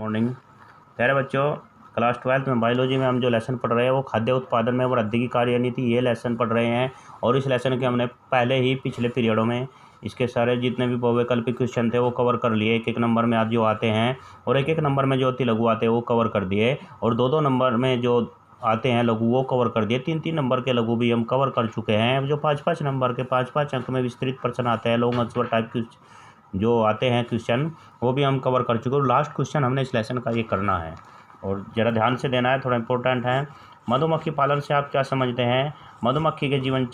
Morning. प्यारे बच्चों, class 12 में बायोलॉजी में हम जो लेसन पढ़ रहे हैं वो खाद्य उत्पादन में वृद्धि की कार्यनीति ये लेसन पढ़ रहे हैं। और इस लेसन के हमने पहले ही पिछले पीरियडों में इसके सारे जितने भी बहुविकल्पिक क्वेश्चन थे वो कवर कर लिए। एक एक नंबर में आज जो आते हैं और एक एक नंबर में जो अति लघु आते हैं वो कवर कर दिए, और दो दो नंबर में जो आते हैं लघु वो कवर कर दिए। तीन तीन नंबर के लघु भी हम कवर कर चुके हैं। अब जो पाँच पाँच नंबर के पाँच पाँच अंक में विस्तृत प्रश्न आते हैं, लॉन्ग आंसर टाइप के जो आते हैं क्वेश्चन, वो भी हम कवर कर चुके हैं। और लास्ट क्वेश्चन हमने इस लेसन का ये करना है और ज़रा ध्यान से देना है, थोड़ा इंपॉर्टेंट है। मधुमक्खी पालन से आप क्या समझते हैं? मधुमक्खी के जीवन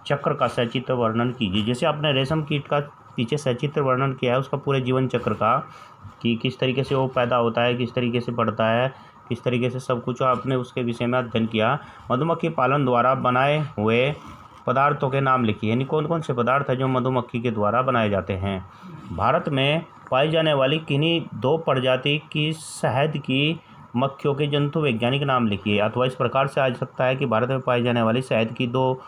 चक्र का सचित्र वर्णन कीजिए। जैसे आपने रेशम कीट का पीछे सचित्र वर्णन किया है उसका पूरे जीवन चक्र का, कि किस तरीके से वो पैदा होता है, किस तरीके से बढ़ता है, किस तरीके से सब कुछ आपने उसके विषय में अध्ययन किया। मधुमक्खी पालन द्वारा बनाए हुए पदार्थों के नाम लिखिए, यानी कौन कौन से पदार्थ हैं जो मधुमक्खी के द्वारा बनाए जाते हैं। भारत में पाई जाने वाली किन्हीं दो प्रजाति की शहद की मक्खियों के जंतु वैज्ञानिक नाम लिखिए। अथवा इस प्रकार से आ सकता है कि भारत में पाई जाने वाली शहद की दो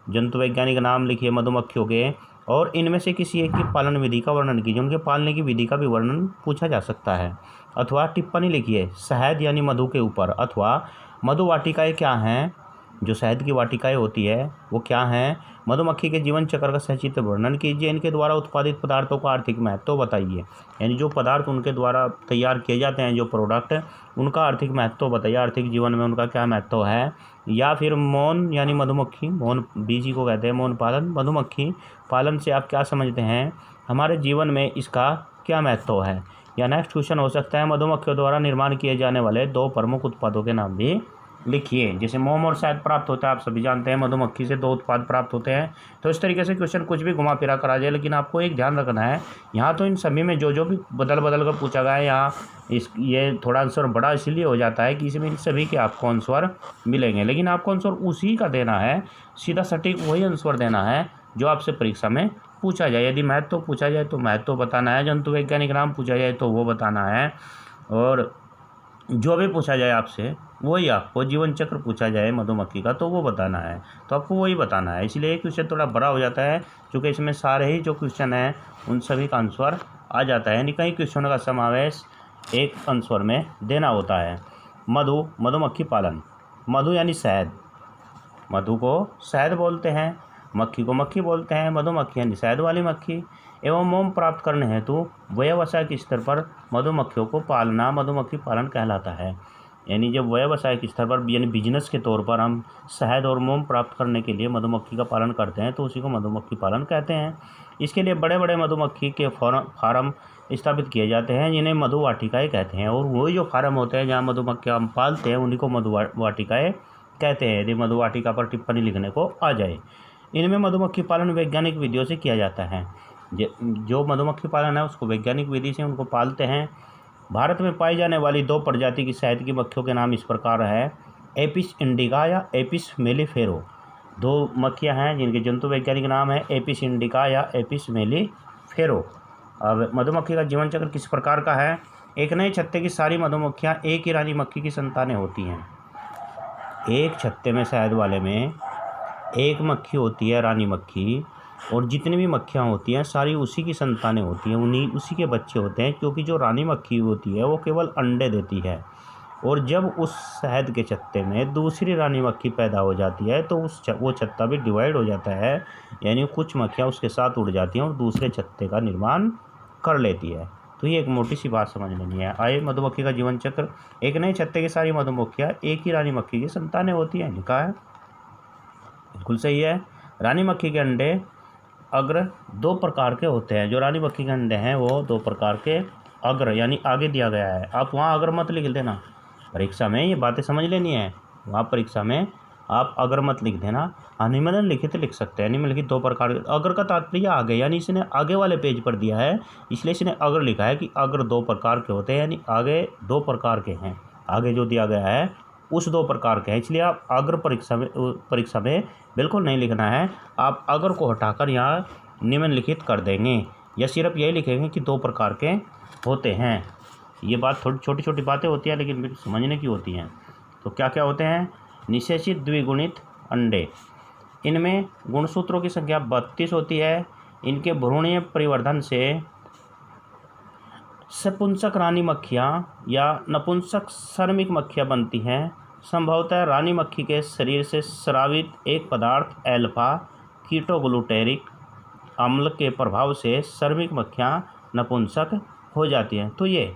जंतु वैज्ञानिक नाम लिखिए मधुमक्खियों के, और इनमें से किसी एक की पालन विधि का वर्णन कीजिए। उनके पालने की विधि का भी वर्णन पूछा जा सकता है। अथवा टिप्पणी लिखिए शहद यानी मधु के ऊपर। अथवा मधुवाटिकाएँ क्या हैं, जो शहद की वाटिकाएँ होती है वो क्या हैं। मधुमक्खी के जीवन चक्र का सचित्र वर्णन कीजिए। इनके द्वारा उत्पादित पदार्थों का आर्थिक महत्व बताइए, यानी जो पदार्थ उनके द्वारा तैयार किए जाते हैं, जो प्रोडक्ट, उनका आर्थिक महत्व बताइए, आर्थिक जीवन में उनका क्या महत्व है। या फिर मौन यानी मधुमक्खी, मौन बीजी को कहते हैं मौन पालन। मधुमक्खी पालन से आप क्या समझते हैं, हमारे जीवन में इसका क्या महत्व है। या नेक्स्ट क्वेश्चन हो सकता है मधुमक्खियों द्वारा निर्माण किए जाने वाले दो प्रमुख उत्पादों के नाम भी लिखिए। जैसे मोम और शहद प्राप्त होता है, आप सभी जानते हैं मधुमक्खी से दो उत्पाद प्राप्त होते हैं। तो इस तरीके से क्वेश्चन कुछ भी घुमा फिरा करा जाए, लेकिन आपको एक ध्यान रखना है, यहाँ तो इन सभी में जो जो भी बदल बदल कर पूछा गया है, यहाँ ये थोड़ा आंसर बड़ा इसलिए हो जाता है कि इसमें इन सभी के आपको आंसर मिलेंगे, लेकिन आपको आंसर उसी का देना है, सीधा सटीक वही आंसर देना है जो आपसे परीक्षा में पूछा जाए। यदि महत्व तो पूछा जाए तो महत्व तो बताना है, जंतु वैज्ञानिक नाम पूछा जाए तो वो बताना है, और जो भी पूछा जाए आपसे वही, आपको जीवन चक्र पूछा जाए मधुमक्खी का तो वो बताना है, तो आपको वही बताना है। इसलिए क्वेश्चन थोड़ा बड़ा हो जाता है क्योंकि इसमें सारे ही जो क्वेश्चन हैं उन सभी का आंसर आ जाता है, यानी कई क्वेश्चनों का समावेश एक आंसर में देना होता है। मधुमक्खी पालन। मधु यानी शहद, मधु को शहद बोलते हैं, मक्खी को मक्खी बोलते हैं। मधुमक्खी यानी शहद वाली मक्खी। एवं मोम प्राप्त करने हेतु व्यवसायिक स्तर पर मधुमक्खियों को पालना मधुमक्खी पालन कहलाता है। यानी जब व्यवसायिक स्तर पर यानी बिजनेस के तौर पर हम शहद और मोम प्राप्त करने के लिए मधुमक्खी का पालन करते हैं तो उसी को मधुमक्खी पालन कहते हैं। इसके लिए बड़े बड़े मधुमक्खी के फार्म स्थापित किए जाते हैं जिन्हें मधुवाटिकाएँ कहते हैं, और वही जो फार्म होते हैं जहाँ मधुमक्खियाँ हम पालते हैं उन्हीं को मधुवाटिकाएँ कहते हैं। यदि मधुवाटिका पर टिप्पणी लिखने को आ जाए। इनमें मधुमक्खी पालन वैज्ञानिक विधियों से किया जाता है। जो मधुमक्खी पालन है उसको वैज्ञानिक विधि से उनको पालते हैं। भारत में पाई जाने वाली दो प्रजाति की शहद की मक्खियों के नाम इस प्रकार है, एपिस इंडिका या एपिस मेलिफेरो। दो मक्खियां हैं जिनके जंतु वैज्ञानिक नाम है एपिस इंडिका या एपिस मेलिफेरो। अब मधुमक्खी का जीवन चक्र किस प्रकार का है? एक नए छत्ते की सारी मधुमक्खियां एक ही रानी मक्खी की संतानें होती हैं। एक छत्ते में शहद वाले में एक मक्खी होती है रानी मक्खी, और जितनी भी मक्खियाँ होती हैं सारी उसी की संतानें होती हैं, उसी के बच्चे होते हैं, क्योंकि जो रानी मक्खी होती है वो केवल अंडे देती है। और जब उस शहद के छत्ते में दूसरी रानी मक्खी पैदा हो जाती है तो वो छत्ता भी डिवाइड हो जाता है, यानी कुछ मक्खियाँ उसके साथ उड़ जाती हैं और दूसरे छत्ते का निर्माण कर लेती है। तो ये एक मोटी सी बात समझ लेनी है। आइए, मधुमक्खी का जीवन चक्र। एक नए छत्ते की सारी मधुमक्खियाँ एक ही रानी मक्खी की संतानें होती हैं, लिखा है, बिल्कुल सही है। रानी मक्खी के अंडे अग्र दो प्रकार के होते हैं। जो रानी मक्खी के अंडे हैं वो दो प्रकार के अग्र यानी आगे दिया गया है। आप वहाँ अग्र मत लिख देना, परीक्षा में ये बातें समझ लेनी है। वहाँ परीक्षा में आप अग्र मत लिख देना, निम्नलिखित लिखे तो लिख सकते हैं। निम्नलिखित दो प्रकार के, अग्र का तात्पर्य आगे, यानी इसने आगे वाले पेज पर दिया है इसलिए इसने अग्र लिखा है कि अग्र दो प्रकार के होते हैं, यानी आगे दो प्रकार के हैं। आगे जो दिया गया है उस दो प्रकार के हैं, इसलिए आप अग्र परीक्षा में बिल्कुल नहीं लिखना है। आप अग्र को हटाकर यहाँ निम्नलिखित कर देंगे, या सिर्फ यही लिखेंगे कि दो प्रकार के होते हैं। ये बात थोड़ी छोटी छोटी बातें होती हैं लेकिन समझने की होती हैं। तो क्या क्या होते हैं? निषेचित द्विगुणित अंडे, इनमें गुणसूत्रों की संख्या 32 होती है। इनके भ्रूणीय परिवर्धन से सपुंसक रानी मक्खियाँ या नपुंसक श्रमिक मक्खियाँ बनती हैं। संभवतः रानी मक्खी के शरीर से स्रावित एक पदार्थ एल्फा कीटोग्लूटेरिक अम्ल के प्रभाव से श्रमिक मक्खियाँ नपुंसक हो जाती हैं। तो ये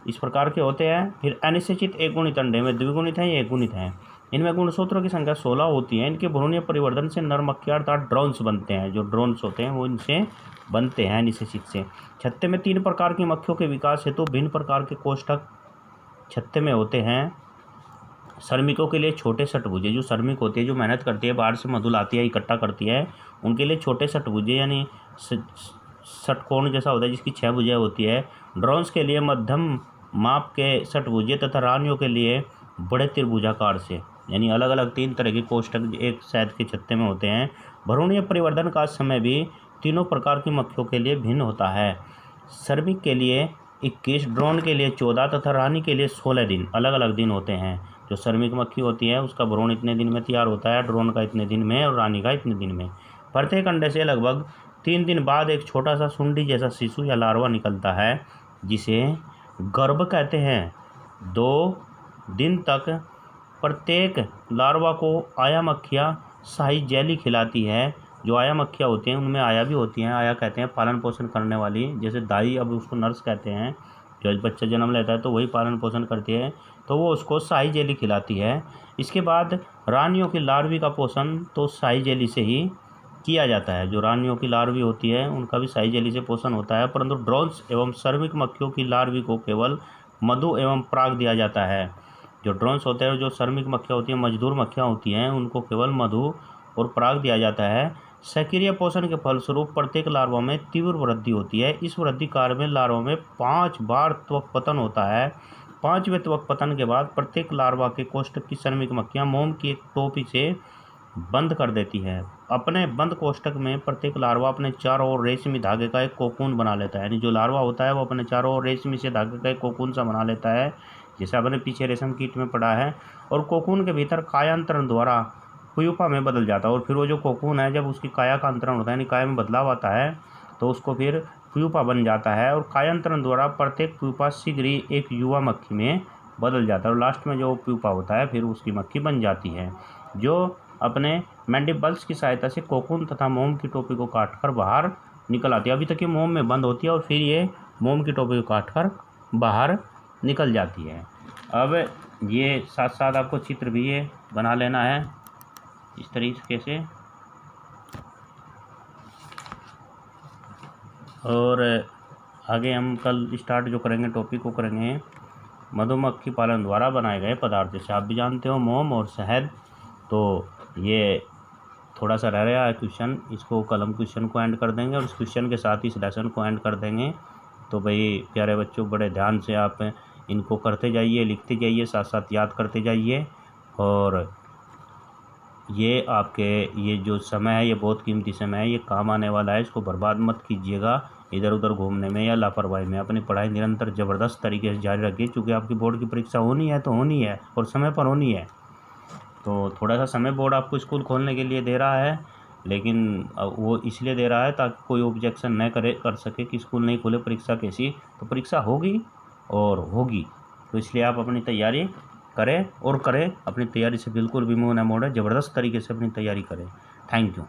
इस प्रकार के होते हैं। फिर अनिषेचित एक गुणित अंडे में द्विगुणित हैं, ये एक गुणित हैं। इनमें गुणसूत्रों की संख्या 16 होती है। इनके भ्रूणीय परिवर्तन से नर मक्खियाँ अर्थात ड्रोन्स बनते हैं। जो ड्रोन्स होते हैं वो इनसे बनते हैं निषेचित से। छत्ते में 3 प्रकार की मक्खियों के विकास हेतु भिन्न प्रकार के कोष्ठक छत्ते में होते हैं। श्रमिकों के लिए छोटे षटभुजे, जो श्रमिक होती है, जो मेहनत करती है, बाहर से मधु लाती है, इकट्ठा करती है, उनके लिए छोटे षटभुजे यानी षटकोण जैसा होता है जिसकी 6 भुजाएं होती है। ड्रोन्स के लिए मध्यम माप के षटभुजे तथा रानियों के लिए बड़े त्रिभुजाकार से, यानी अलग अलग 3 तरह के कोष्ठक एक शहद के छत्ते में होते हैं। भ्रूणीय परिवर्तन का समय भी तीनों प्रकार की मक्खियों के लिए भिन्न होता है। श्रमिक के लिए 21, ड्रोन के लिए 14 तथा रानी के लिए 16 दिन, अलग अलग दिन होते हैं। जो श्रमिक मक्खी होती है उसका भ्रूण इतने दिन में तैयार होता है, ड्रोन का इतने दिन में और रानी का इतने दिन में। प्रत्येक अंडे से लगभग 3 दिन बाद एक छोटा सा सुंडी जैसा शिशु या लार्वा निकलता है जिसे गर्भ कहते हैं। 2 दिन तक प्रत्येक लार्वा को आया मक्खियाँ शाही जेली खिलाती है। जो आया मक्खियाँ होती हैं उनमें आया भी होती हैं। आया कहते हैं पालन पोषण करने वाली, जैसे दाई, अब उसको नर्स कहते हैं। जब बच्चा जन्म लेता है तो वही पालन पोषण करती है, तो वो उसको शाही जेली खिलाती है। इसके बाद रानियों की लार्वी का पोषण तो शाही जेली से ही किया जाता है। जो रानियों की लार्वी होती है उनका भी शाही जेली से पोषण होता है, परंतु ड्रोन्स एवं श्रमिक मक्खियों की लार्वी को केवल मधु एवं पराग दिया जाता है। जो ड्रोन्स होते हैं, जो श्रमिक मक्खियाँ होती हैं, मजदूर मक्खियाँ होती हैं, उनको केवल मधु और पराग दिया जाता है। सक्रिय पोषण के फलस्वरूप प्रत्येक लार्वा में तीव्र वृद्धि होती है। इस वृद्धि कार्य में लार्वा में 5 बार त्वक पतन होता है। 5वें त्वक पतन के बाद प्रत्येक लार्वा के कोष्ठक की श्रमिक मक्खियाँ मोम की एक टोपी से बंद कर देती है। अपने बंद कोष्ठक में प्रत्येक लार्वा अपने चारों ओर रेशमी धागे का एक कोकून बना लेता है। यानी जो लार्वा होता है वो अपने चारों ओर रेशमी से धागे का एक कोकून सा बना लेता है, जैसे अपने पीछे रेशम कीट में पड़ा है, और कोकून के भीतर कायांतरण द्वारा प्यूपा में बदल जाता है। और फिर वो जो कोकून है, जब उसकी काया का अंतरण होता है, यानी काया में बदलाव आता है, तो उसको फिर प्यूपा बन जाता है। और कायांतरण द्वारा प्रत्येक प्यूपा शीघ्र ही एक युवा मक्खी में बदल जाता है, और लास्ट में जो प्यूपा होता है फिर उसकी मक्खी बन जाती है, जो अपने मैंडिबल्स की सहायता से कोकून तथा मोम की टोपी को काटकर बाहर निकल आती है। अभी तक ये मोम में बंद होती है और फिर ये मोम की टोपी को काटकर बाहर निकल जाती है। अब ये साथ साथ आपको चित्र भी ये बना लेना है इस तरीके से। और आगे हम कल स्टार्ट जो करेंगे टॉपिक को करेंगे मधुमक्खी पालन द्वारा बनाए गए पदार्थ। जैसे आप भी जानते हो मोम और शहद। तो ये थोड़ा सा रह रहा है क्वेश्चन, इसको कल हम क्वेश्चन को एंड कर देंगे और इस क्वेश्चन के साथ इस लेसन को एंड कर देंगे। तो भाई प्यारे बच्चों, बड़े ध्यान से आप इनको करते जाइए, लिखते जाइए, साथ साथ याद करते जाइए। और ये आपके ये जो समय है ये बहुत कीमती समय है, ये काम आने वाला है, इसको बर्बाद मत कीजिएगा इधर उधर घूमने में या लापरवाही में। अपनी पढ़ाई निरंतर ज़बरदस्त तरीके से जारी रखिए, क्योंकि आपकी बोर्ड की परीक्षा होनी है तो होनी है और समय पर होनी है। तो थोड़ा सा समय बोर्ड आपको स्कूल खोलने के लिए दे रहा है, लेकिन वो इसलिए दे रहा है ताकि कोई ऑब्जेक्शन न कर सके कि स्कूल नहीं खोले, परीक्षा कैसी। तो परीक्षा होगी और होगी, तो इसलिए आप अपनी तैयारी करें और करें। अपनी तैयारी से बिल्कुल भी मुँह न मोड़ें, ज़बरदस्त तरीके से अपनी तैयारी करें। Thank you.